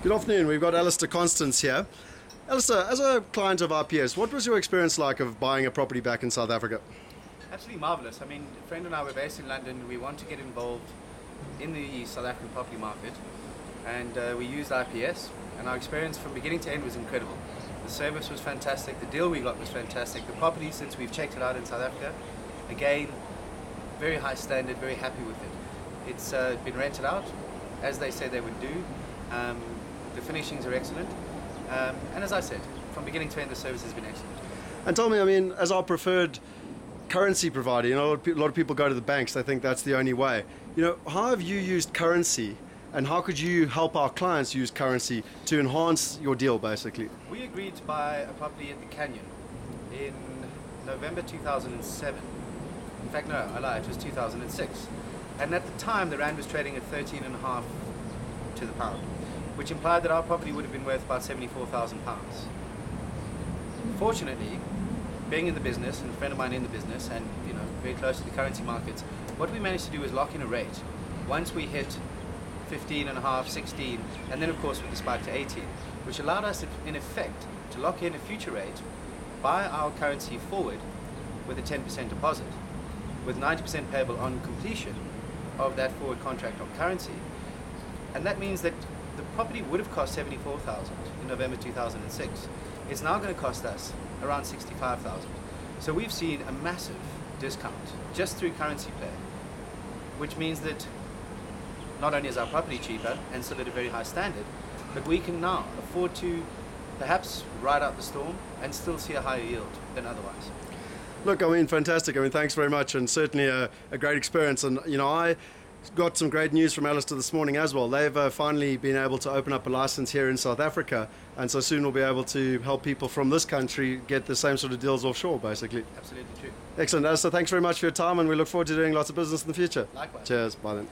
Good afternoon, we've got Alistair, Constance here. Alistair, as a client of IPS, what was your experience like of buying a property back in South Africa? Absolutely marvellous. I mean, a friend and I were based in London. We want to get involved in the South African property market, and we used IPS, and our experience from beginning to end was incredible. The service was fantastic, the deal we got was fantastic, the property, since we've checked it out in South Africa, again, very high standard, very happy with it. It's been rented out, as they say they would do. The finishings are excellent, and as I said, from beginning to end the service has been excellent. And tell me, I mean, as our preferred currency provider, you know, a lot of people go to the banks, they think that's the only way. You know, how have you used currency, and how could you help our clients use currency to enhance your deal, basically? We agreed to buy a property at the Canyon in November 2007. In fact, no, I lied, it was 2006. And at the time, the rand was trading at 13.5 to the pound, which implied that our property would have been worth about £74,000. Fortunately, being in the business, and a friend of mine in the business, and you know, very close to the currency markets, what we managed to do was lock in a rate. Once we hit 15.5, 16, and then of course with the spike to 18, which allowed us in effect to lock in a future rate, buy our currency forward with a 10% deposit, with 90% payable on completion of that forward contract on currency. And that means that the property would have cost $74,000 in November 2006. It's now going to cost us around $65,000. So we've seen a massive discount just through currency play, which means that not only is our property cheaper and still at a very high standard, but we can now afford to perhaps ride out the storm and still see a higher yield than otherwise. Look, I mean, fantastic. I mean, thanks very much, and certainly a great experience. And, you know, I got some great news from Alistair this morning as well. They've finally been able to open up a license here in South Africa, and so soon we'll be able to help people from this country get the same sort of deals offshore, basically. Absolutely true. Excellent. Alistair, thanks very much for your time, and we look forward to doing lots of business in the future. Likewise. Cheers. Bye then.